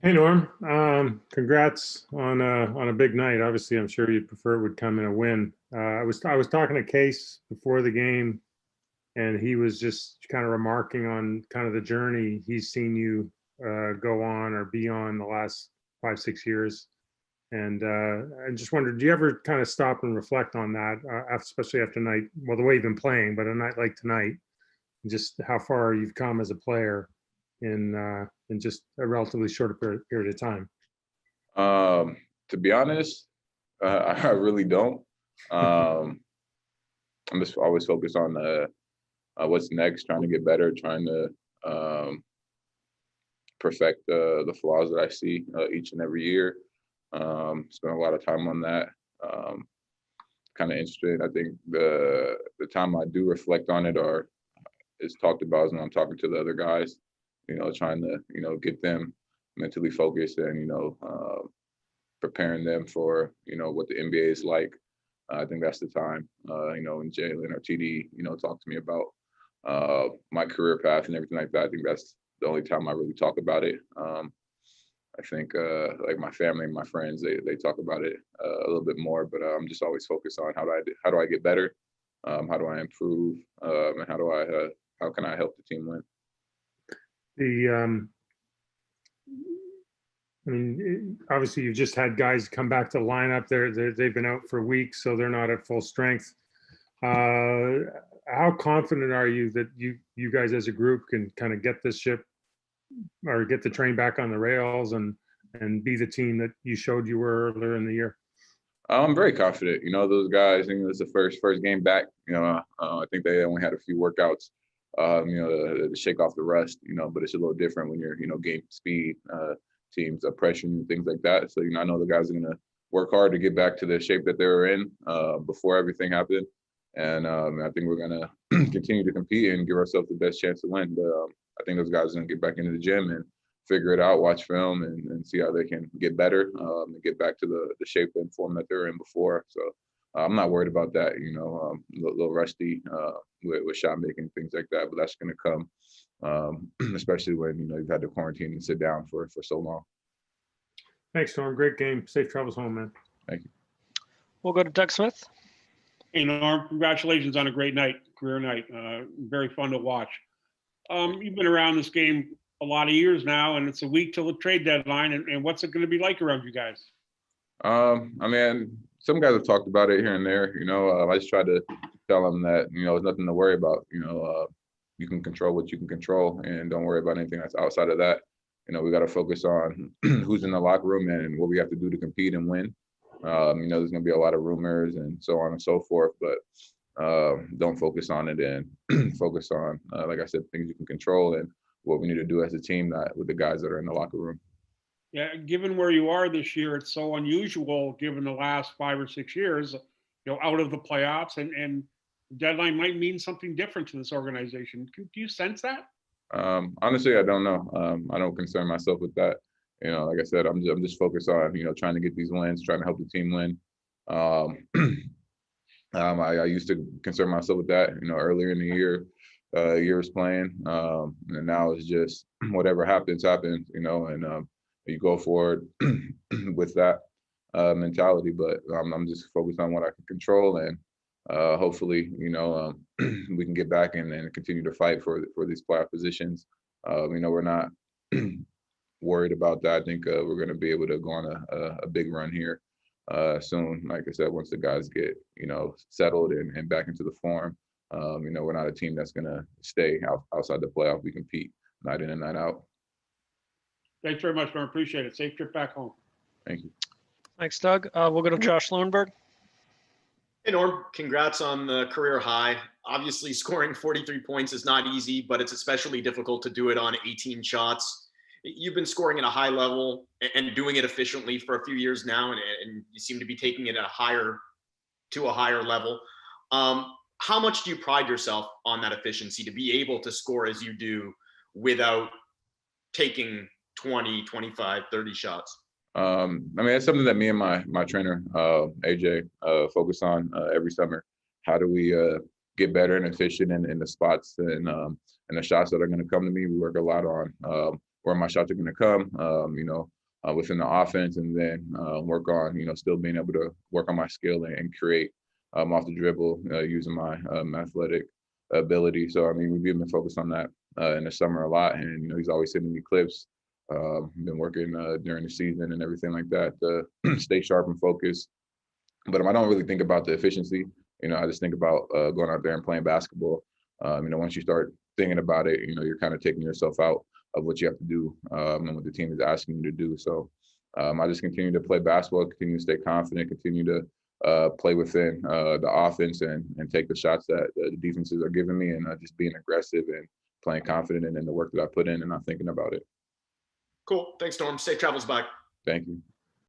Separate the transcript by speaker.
Speaker 1: Hey Norm, congrats on a big night. Obviously, I'm sure you'd prefer it would come in a win. I was talking to Case before the game, and he was just kind of remarking on kind of the journey he's seen you go on or be on the last 5 6 years. And I just wondered, do you ever kind of stop and reflect on that, especially after night? Well, the way you've been playing, but a night like tonight, just how far you've come as a player in just a relatively short period of time.
Speaker 2: To be honest, I really don't. Um, I'm just always focused on what's next, trying to get better, trying to perfect the flaws that I see each and every year. Spend a lot of time on that. Um, kind of interested. I think the time I do reflect on it or is talked about is when I'm talking to the other guys. Trying to get them mentally focused and preparing them for what the NBA is like. I think that's the time. When Jalen or TD, talk to me about my career path and everything like that. I think that's the only time I really talk about it. I think like my family and my friends, they talk about it a little bit more, but I'm just always focused on how do I get better, how do I improve, and how can I help the team win.
Speaker 1: The I mean, obviously you've just had guys come back to the lineup. They've been out for weeks, so they're not at full strength. How confident are you that you guys as a group can kind of get this ship or get the train back on the rails and be the team that you showed you were earlier in the year?
Speaker 2: I'm very confident. Those guys. It's the first game back. I think they only had a few workouts. To shake off the rust. But it's a little different when you're game speed, teams pressuring and things like that. So I know the guys are gonna work hard to get back to the shape that they were in before everything happened. And I think we're gonna continue to compete and give ourselves the best chance to win. But I think those guys are gonna get back into the gym and figure it out, watch film, and see how they can get better and get back to the shape and form that they were in before. So I'm not worried about that. A little rusty with shot making things like that, but that's going to come, especially when you've had to quarantine and sit down for so long.
Speaker 1: Thanks, Norm. Great game. Safe travels home, man.
Speaker 2: Thank you.
Speaker 3: We'll go to Doug Smith.
Speaker 4: Hey, Norm, congratulations on a great night, career night. Very fun to watch. You've been around this game a lot of years now, and it's a week till the trade deadline. And what's it going to be like around you guys?
Speaker 2: I mean, some guys have talked about it here and there. I just try to tell them that there's nothing to worry about. You can control what you can control, and don't worry about anything that's outside of that. We got to focus on who's in the locker room and what we have to do to compete and win. There's going to be a lot of rumors and so on and so forth, but don't focus on it and focus on, like I said, things you can control and what we need to do as a team with the guys that are in the locker room.
Speaker 4: Yeah, given where you are this year, it's so unusual given the last 5 or 6 years, out of the playoffs, and deadline might mean something different to this organization. Do you sense that?
Speaker 2: Honestly, I don't know. I don't concern myself with that. Like I said, I'm just focused on trying to get these wins, trying to help the team win. I used to concern myself with that, earlier in the year. Year was playing, and now it's just whatever happens, happens. And you go forward with that mentality. But I'm just focused on what I can control, and hopefully, we can get back and continue to fight for these playoff positions. We're not worried about that. I think we're going to be able to go on a big run here soon. Like I said, once the guys get settled and back into the form, we're not a team that's going to stay outside the playoff. We compete night in and night out.
Speaker 4: Thanks very much, Norm. Appreciate it. Safe trip back home.
Speaker 2: Thank you.
Speaker 3: Thanks, Doug. We'll go to Josh Lowenberg.
Speaker 5: Hey, Norm. Congrats on the career high. Obviously, scoring 43 points is not easy, but it's especially difficult to do it on 18 shots. You've been scoring at a high level and doing it efficiently for a few years now, and you seem to be taking it to a higher level. How much do you pride yourself on that efficiency to be able to score as you do without taking 20, 25, 30 shots?
Speaker 2: It's something that me and my trainer, AJ, focus on every summer. How do we get better and efficient in the spots and the shots that are going to come to me? We work a lot on where my shots are going to come, within the offense, and then work on, still being able to work on my skill and create off the dribble using my athletic ability. So, I mean, we've been focused on that in the summer a lot, and, he's always sending me clips. Been working during the season and everything like that to stay sharp and focused. But I don't really think about the efficiency. I just think about going out there and playing basketball. Once you start thinking about it, you're kind of taking yourself out of what you have to do and what the team is asking you to do. So I just continue to play basketball, continue to stay confident, continue to play within the offense and take the shots that the defenses are giving me, and just being aggressive and playing confident in the work that I put in and not thinking about it.
Speaker 5: Cool. Thanks, Norm. Safe travels back.
Speaker 2: Thank you.